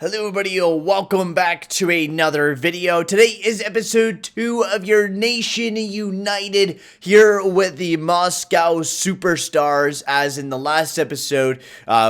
Hello everybody, welcome back to another video. Today is episode 2 of your Nation United here with the Moscow Superstars. As in the last episode,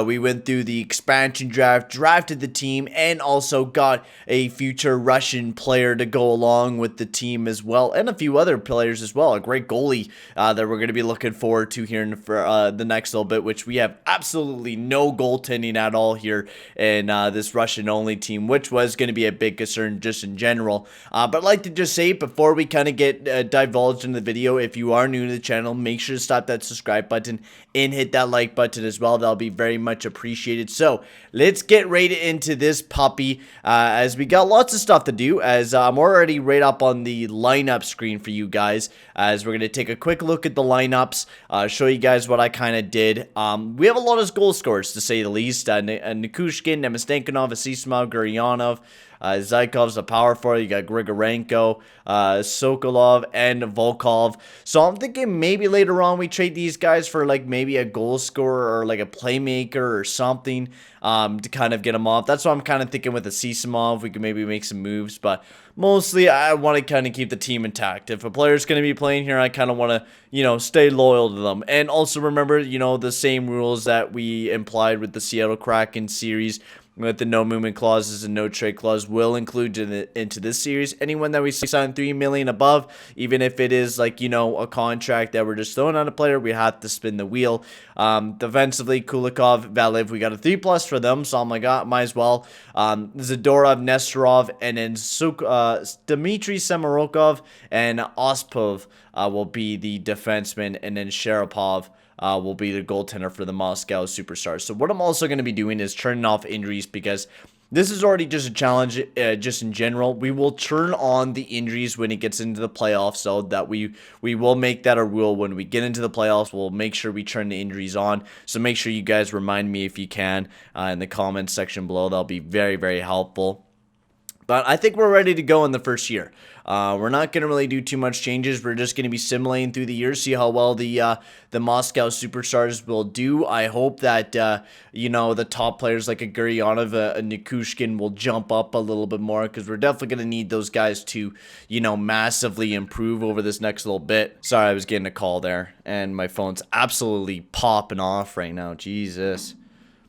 we went through the expansion draft, drafted the team, and also got a future Russian player to go along with the team as well, and a few other players as well. A great goalie that we're going to be looking forward to here for the next little bit, which we have absolutely no goaltending at all here in this Russian only team, which was going to be a big concern just in general. But I'd like to just say, before we kind of get divulged in the video, if you are new to the channel, make sure to stop that subscribe button and hit that like button as well. That'll be very much appreciated. So let's get right into this puppy, as we got lots of stuff to do, as I'm already right up on the lineup screen for you guys, as we're going to take a quick look at the lineups, show you guys what I kind of did. We have a lot of goal scorers, to say the least. Nikushkin, Nemastenkinov, Anisimov, Guryanov, Zaykov's a power forward. You got Grigorenko, Sokolov, and Volkov. So I'm thinking maybe later on we trade these guys for like maybe a goal scorer or like a playmaker or something to kind of get them off. That's what I'm kind of thinking with Anisimov. We can maybe make some moves, but mostly I want to kind of keep the team intact. If a player's going to be playing here, I kind of want to, stay loyal to them. And also remember, the same rules that we implied with the Seattle Kraken series, with the no movement clauses and no trade clause, will include into this series. Anyone that we sign $3 million above, even if it is like, a contract that we're just throwing on a player, we have to spin the wheel. Defensively, Kulikov, Valiv, we got a 3+ for them, so I'm like, might as well. Zadorov, Nesterov, and then Dmitry Semerokov and Ospov will be the defenseman, and then Sharapov will be the goaltender for the Moscow Superstars. So what I'm also going to be doing is turning off injuries, because this is already just a challenge just in general. We will turn on the injuries when it gets into the playoffs, so that we will make that a rule. When we get into the playoffs, we'll make sure we turn the injuries on. So make sure you guys remind me if you can in the comments section below. That'll be very, very helpful. But I think we're ready to go in the first year. We're not going to really do too much changes. We're just going to be simulating through the year, see how well the Moscow Superstars will do. I hope that, the top players like a Guryanov, a Nikushkin will jump up a little bit more, because we're definitely going to need those guys to, massively improve over this next little bit. Sorry, I was getting a call there, and my phone's absolutely popping off right now. Jesus.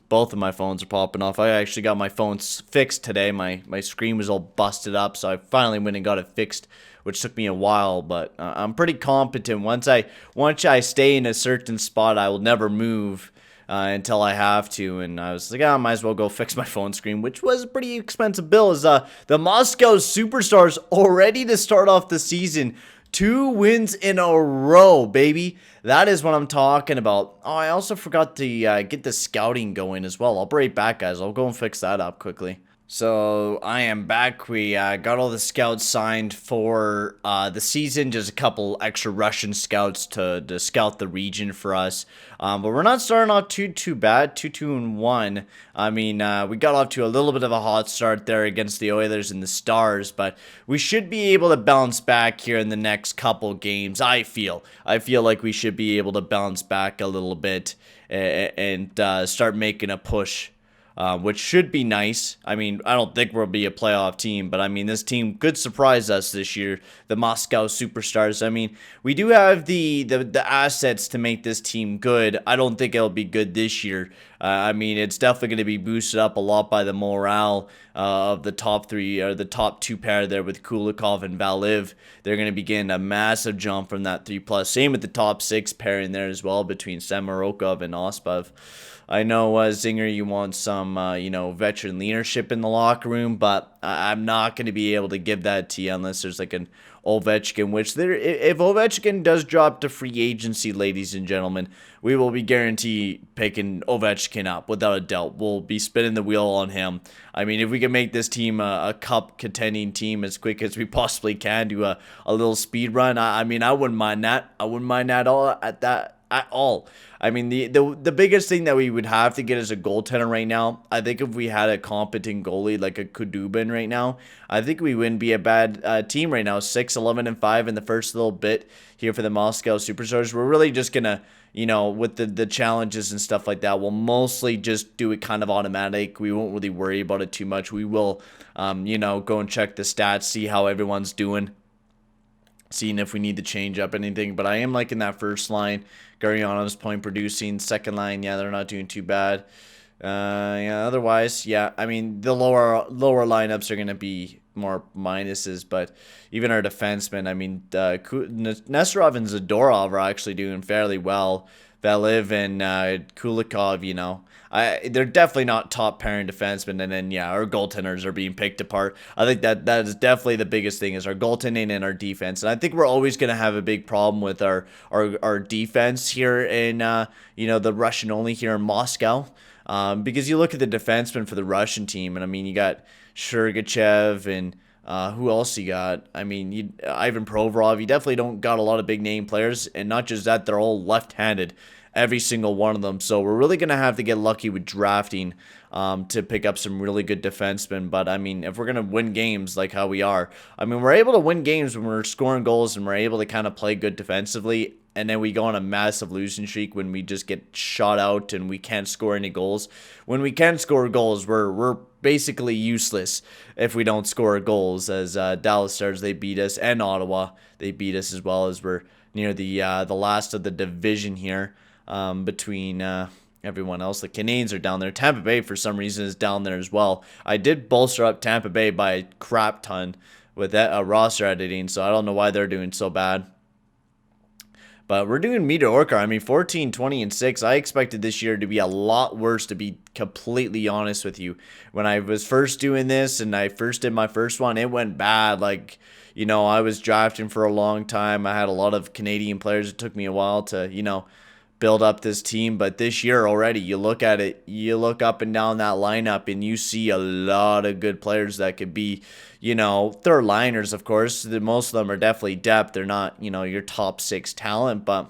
Both of my phones are popping off. I actually got my phone fixed today. My screen was all busted up, so I finally went and got it fixed, which took me a while, but I'm pretty competent. Once I stay in a certain spot, I will never move until I have to. And I was like, I might as well go fix my phone screen, which was a pretty expensive bill. Is the Moscow Superstars already to start off the season? 2 wins in a row, baby. That is what I'm talking about. Oh, I also forgot to get the scouting going as well. I'll be right back, guys. I'll go and fix that up quickly. So I am back. We got all the scouts signed for the season. Just a couple extra Russian scouts to scout the region for us. But we're not starting off too bad. 2-2-1. I mean, we got off to a little bit of a hot start there against the Oilers and the Stars, but we should be able to bounce back here in the next couple games. I feel like we should be able to bounce back a little bit and start making a push. Which should be nice. I mean, I don't think we'll be a playoff team, but I mean, this team could surprise us this year, the Moscow Superstars. I mean, we do have the assets to make this team good. I don't think it'll be good this year. I mean, it's definitely going to be boosted up a lot by the morale of the top 3 or the top 2 pair there with Kulikov and Valiv. They're going to be getting a massive jump from that 3+. Same with the top 6 pair in there as well, between Semerokov and Ospov. I know, Zinger, you want some, veteran leadership in the locker room, but I'm not going to be able to give that to you unless there's like an Ovechkin, which if Ovechkin does drop to free agency, ladies and gentlemen, we will be guaranteed picking Ovechkin up without a doubt. We'll be spinning the wheel on him. I mean, if we can make this team a cup contending team as quick as we possibly can, do a little speed run, I mean, I wouldn't mind that. I wouldn't mind that at all. I mean, the biggest thing that we would have to get is a goaltender right now. I think if we had a competent goalie like a Kudubin right now, I think we wouldn't be a bad team right now. 6-11-5 in the first little bit here for the Moscow Superstars. We're really just gonna, you know, with the challenges and stuff like that, we'll mostly just do it kind of automatic. We won't really worry about it too much. We will, you know, go and check the stats, see how everyone's doing, seeing if we need to change up anything. But I am liking that first line. Gurianov's point producing. Second line, yeah, they're not doing too bad. Yeah, otherwise, yeah, I mean, the lower lineups are going to be more minuses, but even our defensemen, I mean, Nesterov and Zadorov are actually doing fairly well. Valiv and Kulikov, you know, they're definitely not top pairing defensemen, and then, yeah, our goaltenders are being picked apart. I think that is definitely the biggest thing, is our goaltending and our defense, and I think we're always going to have a big problem with our defense here in, you know, the Russian only here in Moscow. Because you look at the defensemen for the Russian team, and I mean, you got Shergachev and who else you got? I mean, Ivan Provorov. You definitely don't got a lot of big name players, and not just that, they're all left-handed, every single one of them. So we're really gonna have to get lucky with drafting to pick up some really good defensemen. But I mean, if we're gonna win games like how we are, I mean, we're able to win games when we're scoring goals and we're able to kind of play good defensively. And then we go on a massive losing streak when we just get shot out and we can't score any goals. When we can score goals, we're basically useless if we don't score goals. As Dallas Stars, they beat us, and Ottawa, they beat us, as well as we're near the last of the division here between everyone else. The Canadiens are down there. Tampa Bay, for some reason, is down there as well. I did bolster up Tampa Bay by a crap ton with that roster editing, so I don't know why they're doing so bad. But we're doing mediocre. I mean, 14, 20, and 6. I expected this year to be a lot worse, to be completely honest with you. When I was first doing this and I first did my first one, it went bad. Like, you know, I was drafting for a long time. I had a lot of Canadian players. It took me a while to, you know, build up this team. But this year already, you look at it, you look up and down that lineup, and you see a lot of good players that could be, you know, third liners, of course. Most of them are definitely depth. They're not, you know, your top 6 talent, but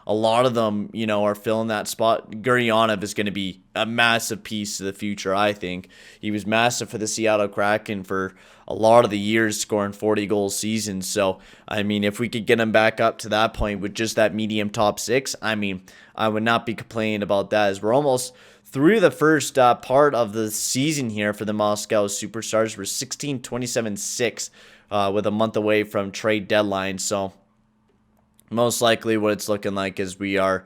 a lot of them, you know, are filling that spot. Gurianov is going to be a massive piece of the future, I think. He was massive for the Seattle Kraken for a lot of the years, scoring 40-goal seasons. So, I mean, if we could get him back up to that point with just that medium top 6, I mean, I would not be complaining about that, as we're almost through the first part of the season here for the Moscow Superstars. We're 16, 27, 6 with a month away from trade deadline. So, most likely what it's looking like is we are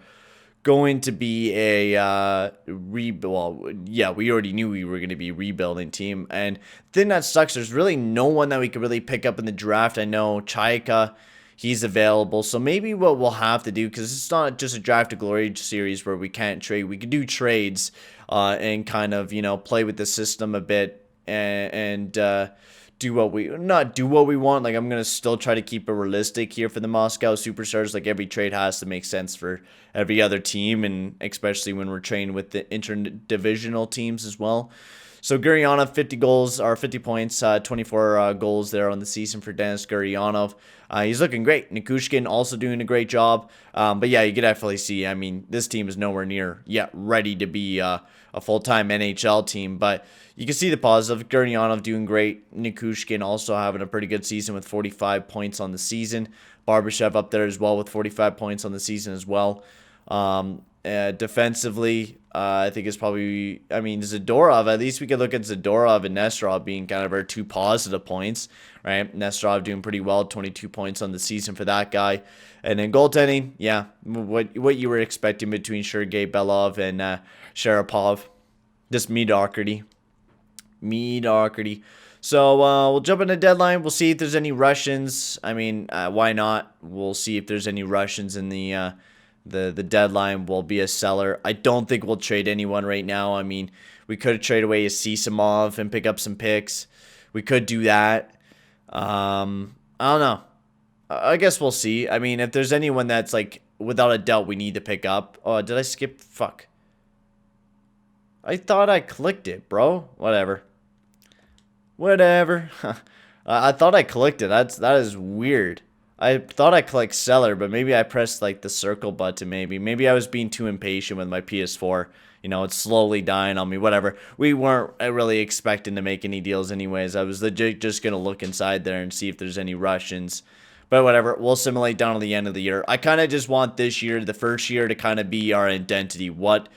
going to be a yeah, we already knew we were going to be a rebuilding team. And the thing that sucks, there's really no one that we could really pick up in the draft. I know Chayka, he's available. So maybe what we'll have to do, because it's not just a Draft to Glory series where we can't trade. We could do trades and kind of, you know, play with the system a bit and do what we want. Like, I'm going to still try to keep it realistic here for the Moscow Superstars. Like, every trade has to make sense for every other team, and especially when we're trading with the interdivisional teams as well. So Gurianov, 50 goals, or 50 points, 24 goals there on the season for Denis Gurianov. He's looking great. Nikushkin also doing a great job. But yeah, you can definitely see, I mean, this team is nowhere near yet ready to be a full-time NHL team. But you can see the positive. Gurianov doing great. Nikushkin also having a pretty good season with 45 points on the season. Barbashev up there as well with 45 points on the season as well. Defensively, I think it's probably, I mean, Zadorov, at least we could look at Zadorov and Nesterov being kind of our 2 positive points, right? Nesterov doing pretty well, 22 points on the season for that guy. And then goaltending, yeah, what you were expecting between Sergei Belov and Sharapov, just mediocrity. So we'll jump into deadline. We'll see if there's any Russians. I mean, why not? We'll see if there's any Russians in the deadline. Will be a seller. I don't think we'll trade anyone right now. I mean, we could trade away a Anisimov and pick up some picks. We could do that. I don't know. I guess we'll see. I mean, if there's anyone that's like, without a doubt, we need to pick up. Oh, did I skip? Fuck. I thought I clicked it, bro. Whatever. I thought I clicked it. That is weird. I thought I clicked seller, but maybe I pressed like the circle button. Maybe I was being too impatient with my PS4. You know, it's slowly dying on me. Whatever. We weren't really expecting to make any deals anyways. I was legit just gonna look inside there and see if there's any Russians. But whatever, we'll simulate down to the end of the year. I kind of just want this year, the first year, to kind of be our identity. What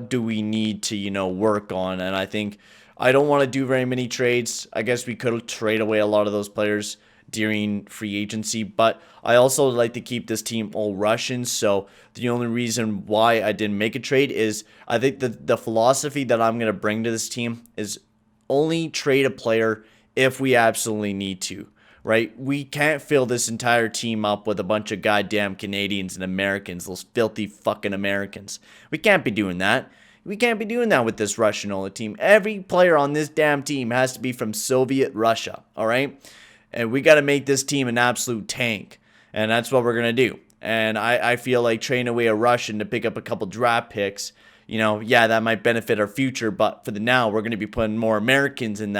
do we need to, work on? And I think I don't want to do very many trades. I guess we could trade away a lot of those players during free agency, but I also like to keep this team all Russians. So the only reason why I didn't make a trade is I think the philosophy that I'm going to bring to this team is only trade a player if we absolutely need to. Right? We can't fill this entire team up with a bunch of goddamn Canadians and Americans, those filthy fucking Americans. We can't be doing that. We can't be doing that with this Russian Ola team. Every player on this damn team has to be from Soviet Russia, all right? And we got to make this team an absolute tank, and that's what we're going to do. And I feel like trading away a Russian to pick up a couple draft picks, yeah, that might benefit our future, but for the now, we're going to be putting more Americans in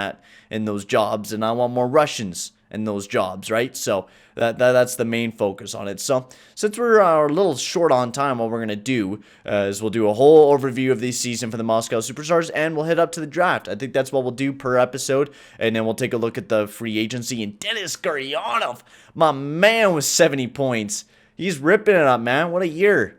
those jobs, and I want more Russians in those jobs, right? So that's the main focus on it. So since we're a little short on time, what we're going to do is we'll do a whole overview of the season for the Moscow Superstars, and we'll head up to the draft. I think that's what we'll do per episode, and then we'll take a look at the free agency. And Denis Gurianov, my man, with 70 points. He's ripping it up, man. What a year.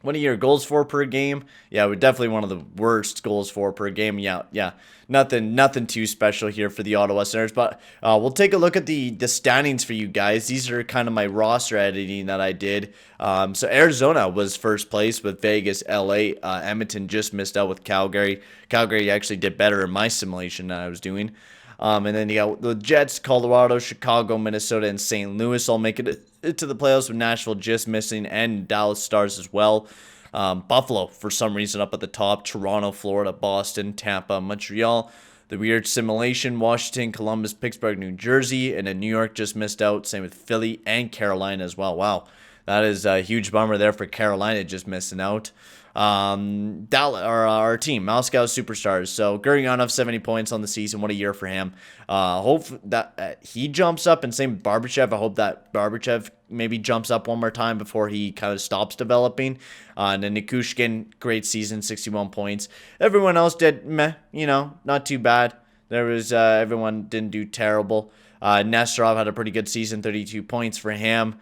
What a year. Goals for per game. Yeah, we're definitely one of the worst goals for per game. Yeah. Nothing too special here for the Ottawa Senators. But we'll take a look at the standings for you guys. These are kind of my roster editing that I did. So Arizona was first place with Vegas, LA. Edmonton just missed out with Calgary. Calgary actually did better in my simulation that I was doing. And then you got the Jets, Colorado, Chicago, Minnesota, and St. Louis all make it to the playoffs, with Nashville just missing, and Dallas Stars as well. Buffalo, for some reason, up at the top. Toronto, Florida, Boston, Tampa, Montreal. The weird simulation, Washington, Columbus, Pittsburgh, New Jersey, and then New York just missed out. Same with Philly and Carolina as well. Wow, that is a huge bummer there for Carolina, just missing out. Dallas, or our team, Moscow Superstars. So Gurianov, 70 points on the season. What a year for him. Hope that he jumps up, and same with Barbashev. I hope that Barbashev maybe jumps up one more time before he kind of stops developing. And then Nikushkin, great season, 61 points. Everyone else did meh, not too bad. There was everyone didn't do terrible. Nesterov had a pretty good season, 32 points for him.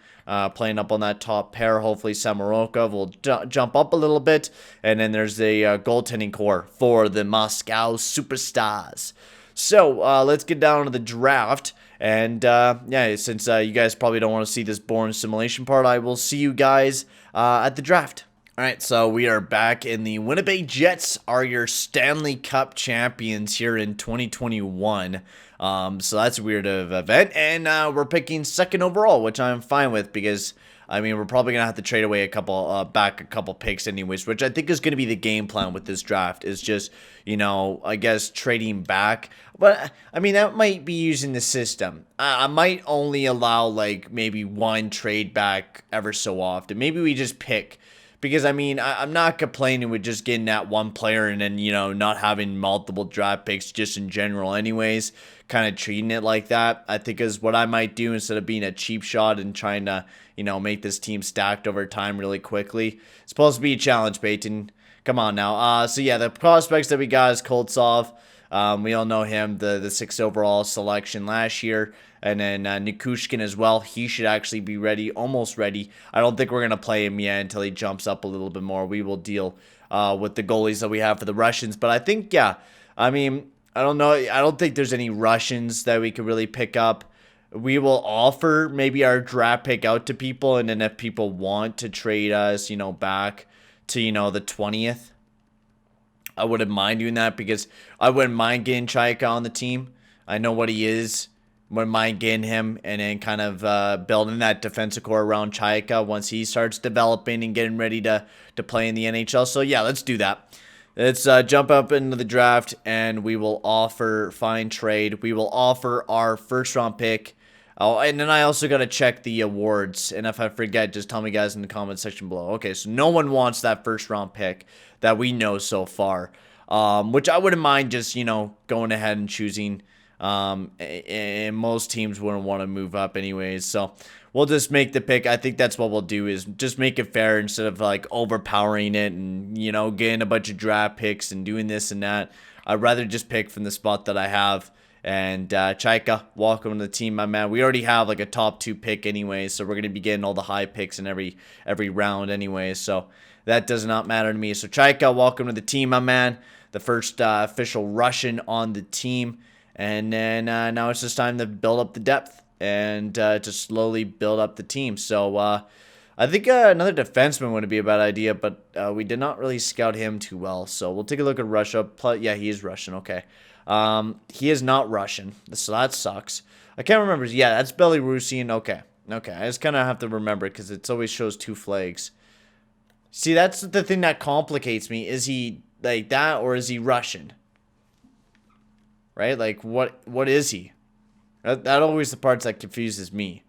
Playing up on that top pair. Hopefully Samorokov will jump up a little bit. And then there's the goaltending core for the Moscow Superstars. So let's get down to the draft. And yeah, since you guys probably don't want to see this boring simulation part, I will see you guys at the draft. All right, so we are back, and the Winnipeg Jets are your Stanley Cup champions here in 2021. So that's a weird event, and we're picking second overall, which I'm fine with, because I mean, we're probably gonna have to trade away a couple picks anyways, which I think is gonna be the game plan with this draft. Is just, I guess trading back. But I mean, that might be using the system. I might only allow like maybe one trade back ever so often. Maybe we just pick. Because, I mean, I'm not complaining with just getting that one player and then, not having multiple draft picks just in general anyways. Kind of treating it like that, I think, is what I might do instead of being a cheap shot and trying to, make this team stacked over time really quickly. It's supposed to be a challenge, Peyton. Come on now. So, yeah, the prospects that we got is Koltsov. We all know him, the 6th overall selection last year. And then Nikushkin as well. He should actually be ready, almost ready. I don't think we're going to play him yet until he jumps up a little bit more. We will deal with the goalies that we have for the Russians. But I think, yeah, I mean, I don't know. I don't think there's any Russians that we could really pick up. We will offer maybe our draft pick out to people. And then if people want to trade us, back to, the 20th, I wouldn't mind doing that, because I wouldn't mind getting Chaika on the team. I know what he is. Wouldn't mind getting him and then kind of building that defensive core around Chaika once he starts developing and getting ready to play in the NHL. So, yeah, let's do that. Let's jump up into the draft, and we will find trade. We will offer our first-round pick. Oh, and then I also got to check the awards. And if I forget, just tell me, guys, in the comment section below. Okay, so no one wants that first-round pick that we know so far, which I wouldn't mind just, going ahead and choosing. And most teams wouldn't want to move up anyways, so we'll just make the pick. I think that's what we'll do, is just make it fair instead of like overpowering it and getting a bunch of draft picks and doing this and that. I'd rather just pick from the spot that I have And Chaika, welcome to the team, my man. We already have like a top 2 pick anyway, so we're going to be getting all the high picks in every round anyway, so that does not matter to me. So Chaika, welcome to the team, my man. The first official Russian on the team. And then now it's just time to build up the depth and to slowly build up the team. So I think another defenseman wouldn't be a bad idea, but we did not really scout him too well. So we'll take a look at Russia. Yeah, he is Russian. Okay. He is not Russian, so that sucks. I can't remember. Yeah, that's Belarusian. Okay. Okay, I just kind of have to remember because it always shows 2 flags. See, that's the thing that complicates me. Is he like that or is he Russian? Right? Like, what is he? That always the parts that confuses me.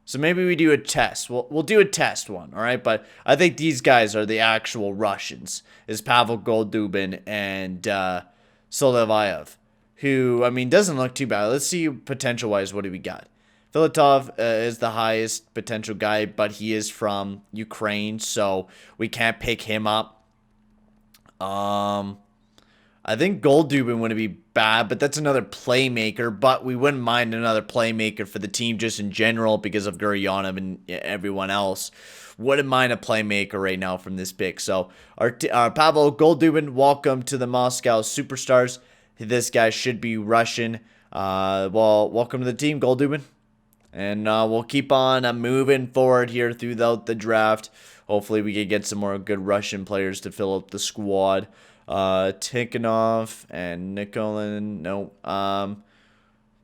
So maybe we do a test. We'll do a test one, all right? But I think these guys are the actual Russians. Is Pavel Goldubin and Solovyev, who, I mean, doesn't look too bad. Let's see potential-wise what do we got. Filatov is the highest potential guy, but he is from Ukraine, so we can't pick him up. I think Goldubin wouldn't be bad, but that's another playmaker. But we wouldn't mind another playmaker for the team just in general because of Guryanov and everyone else. Wouldn't mind a playmaker right now from this pick. So our Pavel Goldubin, welcome to the Moscow Superstars. This guy should be Russian. Well, welcome to the team, Goldubin. And we'll keep on moving forward here throughout the draft. Hopefully we can get some more good Russian players to fill up the squad. Tikhonov and Nikolin. No.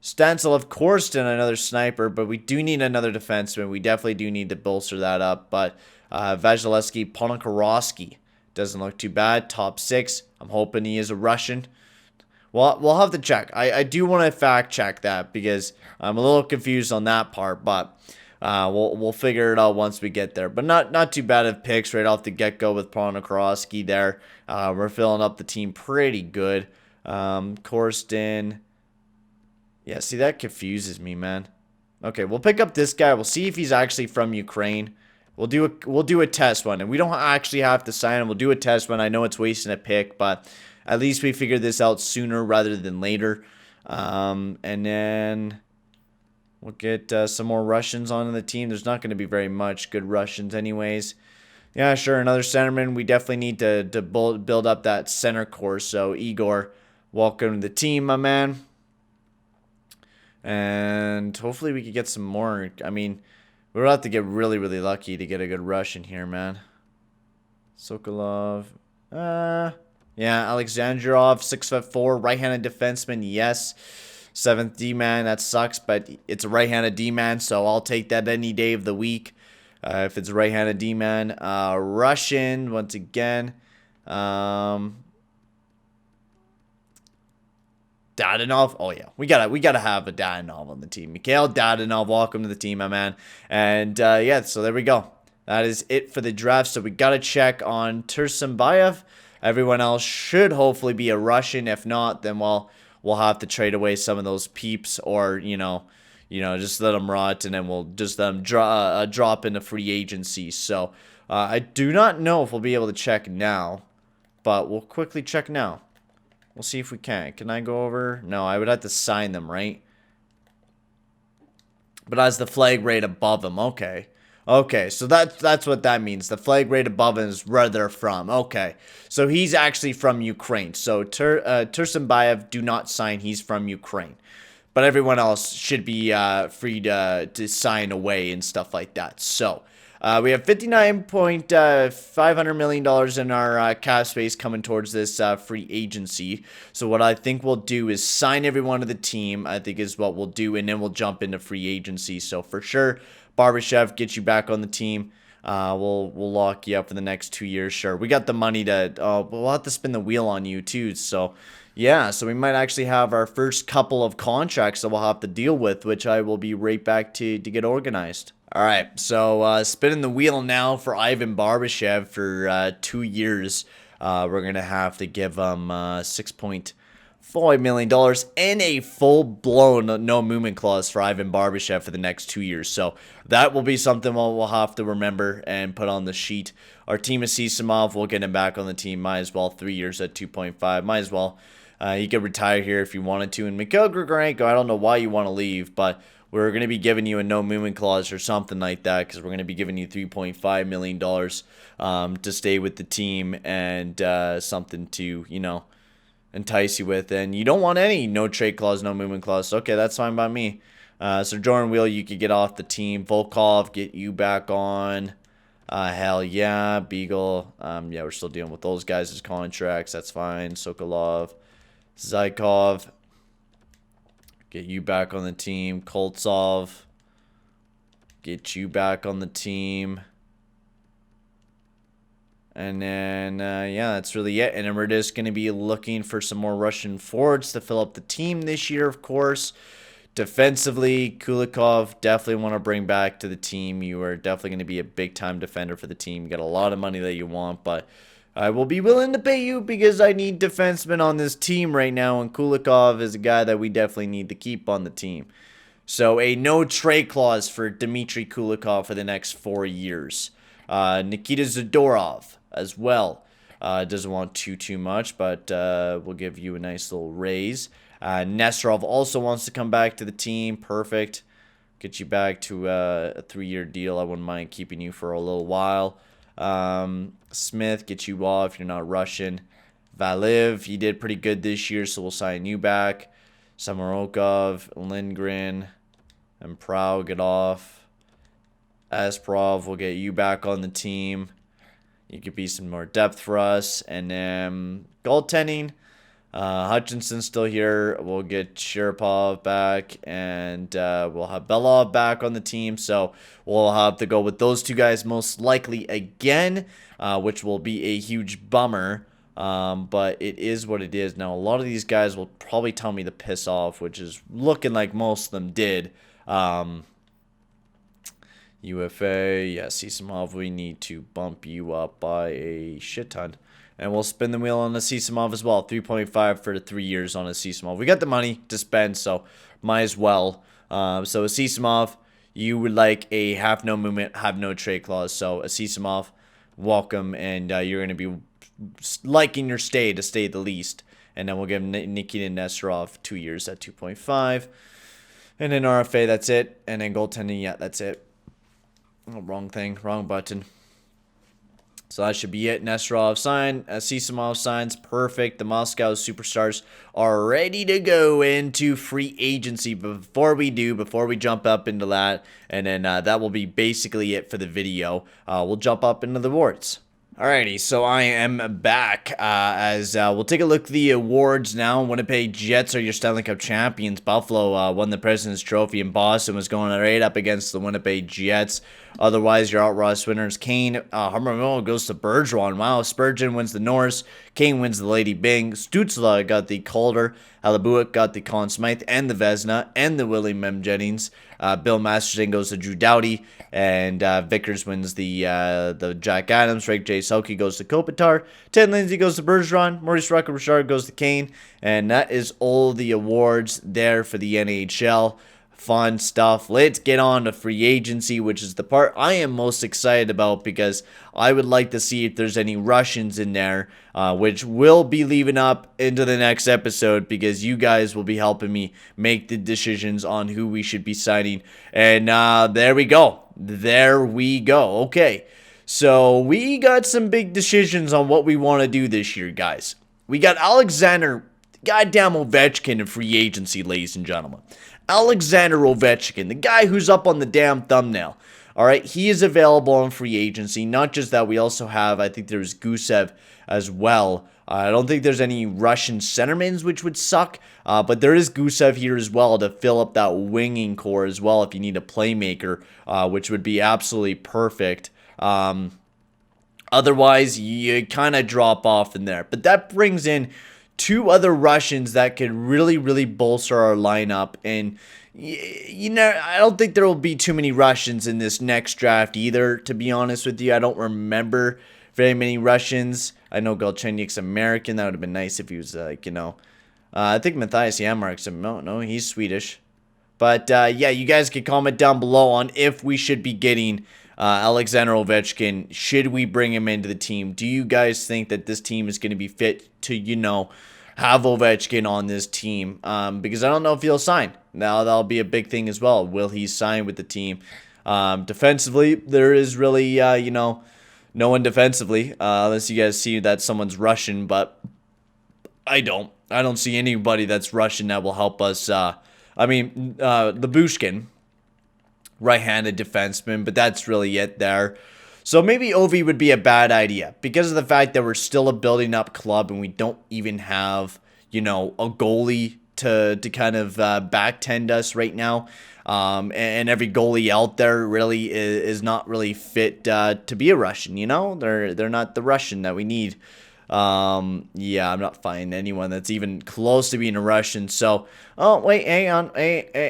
Stancil, of course, did another sniper, but we do need another defenseman. We definitely do need to bolster that up. But Vasilevsky Ponikarovsky doesn't look too bad. Top 6. I'm hoping he is a Russian. Well, we'll have to check. I do want to fact check that because I'm a little confused on that part, but we'll figure it out once we get there. But not too bad of picks right off the get-go with Ponikarovsky there. We're filling up the team pretty good. Korsten. Yeah, see, that confuses me, man. Okay, we'll pick up this guy. We'll see if he's actually from Ukraine. We'll do a test one, and we don't actually have to sign him. We'll do a test one. I know it's wasting a pick, but at least we figured this out sooner rather than later. And then we'll get some more Russians on the team. There's not going to be very much good Russians anyways. Yeah, sure, another centerman. We definitely need to build up that center core. So, Igor, welcome to the team, my man. And hopefully we could get some more. I mean, we'll have to get really, really lucky to get a good Russian here, man. Sokolov. Yeah, Alexandrov, 6'4", right-handed defenseman, yes. 7th D-man, that sucks, but it's a right-handed D-man, so I'll take that any day of the week if it's a right-handed D-man. Russian, once again. Dadanov. Oh, yeah. We gotta have a Dadanov on the team. Mikhail Dadanov, welcome to the team, my man. And, yeah, so there we go. That is it for the draft. So we gotta check on Tursunbayev. Everyone else should hopefully be a Russian. If not, then we'll have to trade away some of those peeps, or you know, just let them rot, and then we'll just let them drop into free agency. So I do not know if we'll be able to check now, but we'll quickly check now. We'll see if we can. Can I go over? No, I would have to sign them, right? But as the flag rate above them, okay. Okay, so that's what that means. The flag rate above is where they're from. Okay, so he's actually from Ukraine. So Tursunbayev, do not sign. He's from Ukraine. But everyone else should be free to sign away and stuff like that. So we have $59.5 million in our cap space coming towards this free agency. So what I think we'll do is sign everyone to the team, I think is what we'll do, and then we'll jump into free agency. So for sure, Barbashev, get you back on the team. We'll lock you up for the next 2 years. Sure, we got the money to. We'll have to spin the wheel on you too. So yeah, so we might actually have our first couple of contracts that we'll have to deal with, which I will be right back to get organized. All right, so spinning the wheel now for Ivan Barbashev for 2 years. We're gonna have to give him $6.5 million and a full-blown no movement clause for Ivan Barbashev for the next 2 years. So that will be something we'll have to remember and put on the sheet. Artem Anisimov, we'll get him back on the team. Might as well. 3 years at 2.5. Might as well. You could retire here if you wanted to. And Mikhail Grigorenko, I don't know why you want to leave, but we're going to be giving you a no movement clause or something like that, because we're going to be giving you $3.5 million to stay with the team, and something to, you know, entice you with. And you don't want any no trade clause, no movement clause. Okay, that's fine by me. So Jordan Wheel, you could get off the team. Volkov, get you back on. Hell yeah. Beagle. Yeah, we're still dealing with those guys' contracts. That's fine. Sokolov. Zykov. Get you back on the team. Koltsov. Get you back on the team. And then, yeah, that's really it. And then we're just going to be looking for some more Russian forwards to fill up the team this year, of course. Defensively, Kulikov, definitely want to bring back to the team. You are definitely going to be a big-time defender for the team. You got a lot of money that you want, but I will be willing to pay you because I need defensemen on this team right now, and Kulikov is a guy that we definitely need to keep on the team. So a no-trade clause for Dmitry Kulikov for the next 4 years. Nikita Zadorov as well. Doesn't want too much, but we'll give you a nice little raise. Nesterov also wants to come back to the team. Perfect. Get you back to a 3-year deal. I wouldn't mind keeping you for a little while. Smith, get you off. You're not Russian. Valiv, you did pretty good this year, so we'll sign you back. Samorokov, Lindgren, and Prow, get off. Asprov, we'll get you back on the team. You could be some more depth for us. And then goaltending. Hutchinson's still here. We'll get Sharapov back, and we'll have Belov back on the team. So we'll have to go with those two guys most likely again, which will be a huge bummer. But it is what it is. Now, a lot of these guys will probably tell me to piss off, which is looking like most of them did. UFA, yes, Anisimov, we need to bump you up by a shit ton. And we'll spin the wheel on Anisimov as well. 3.5 for the 3 years on Anisimov. We got the money to spend, so might as well. So Anisimov, you would like a have no movement, have no trade clause. So Anisimov, welcome, and you're going to be liking your stay, to say the least. And then we'll give Nikita Nesterov 2 years at 2.5. And then RFA, that's it. And then goaltending, yeah, that's it. Oh, wrong thing, wrong button. So that should be it. Nesterov signed. Anisimov signs. Perfect. The Moscow Superstars are ready to go into free agency. Before we jump up into that, and then that will be basically it for the video. We'll jump up into the awards. Alrighty, so I am back as we'll take a look at the awards now. Winnipeg Jets are your Stanley Cup champions. Buffalo won the President's Trophy, and Boston was going right up against the Winnipeg Jets. Otherwise, your outright winners, Kane, Harmon goes to Bergeron. Wow, Spurgeon wins the Norris. Kane wins the Lady Byng. Stützle got the Calder. Alabuik got the Conn Smythe and the Vezina and the Willie Mem Jennings. Bill Masterton goes to Drew Doughty. And Vickers wins the Jack Adams. Rick J. Selke goes to Kopitar. Ted Lindsay goes to Bergeron. Maurice Rucker-Richard goes to Kane. And that is all the awards there for the NHL. Fun stuff. Let's get on to free agency, which is the part I am most excited about, because I would like to see if there's any Russians in there, which we'll be leaving up into the next episode, because you guys will be helping me make the decisions on who we should be signing. And there we go. There we go. Okay, so we got some big decisions on what we want to do this year, guys. We got Alexander goddamn Ovechkin in free agency, ladies and gentlemen. Alexander Ovechkin, the guy who's up on the damn thumbnail. All right, he is available on free agency. Not just that, we also have, I think there's Gusev as well. I don't think there's any Russian centermans, which would suck. But there is Gusev here as well to fill up that winging core as well if you need a playmaker, which would be absolutely perfect. Otherwise, you kind of drop off in there. But that brings in two other Russians that could really bolster our lineup. And, you know, I don't think there will be too many Russians in this next draft either, to be honest with you. I don't remember very many Russians. I know Galchenyuk's American. That would have been nice if he was, like, you know. I think Matthias Janmark's, no, he's Swedish. But, yeah, you guys can comment down below on if we should be getting Alexander Ovechkin. Should we bring him into the team? Do you guys think that this team is going to be fit to, you know, have Ovechkin on this team, because I don't know if he'll sign. Now, that'll be a big thing as well. Will he sign with the team? Defensively, there is really, no one defensively, unless you guys see that someone's Russian, but I don't see anybody that's Russian that will help us. Labushkin, right-handed defenseman, but that's really it there. So maybe Ovi would be a bad idea because of the fact that we're still a building up club and we don't even have, a goalie to kind of backtend us right now. And every goalie out there really is not really fit to be a Russian, They're not the Russian that we need. Yeah, I'm not finding anyone that's even close to being a Russian. So, oh, wait, hang on.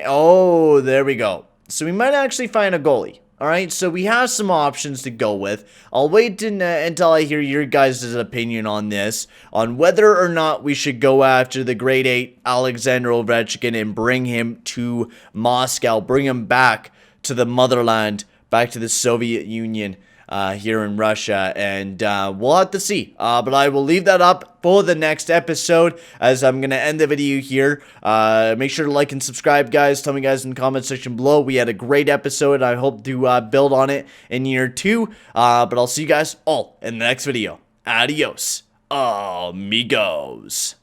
Oh, there we go. So we might actually find a goalie. All right, so we have some options to go with. I'll wait until I hear your guys' opinion on this, on whether or not we should go after the grade 8 Alexander Ovechkin and bring him to Moscow, bring him back to the motherland, back to the Soviet Union here in Russia, and we'll have to see. But I will leave that up for the next episode, as I'm going to end the video here. Make sure to like and subscribe, guys. Tell me, guys, in the comment section below. We had a great episode. I hope to build on it in year 2. But I'll see you guys all in the next video. Adios, amigos.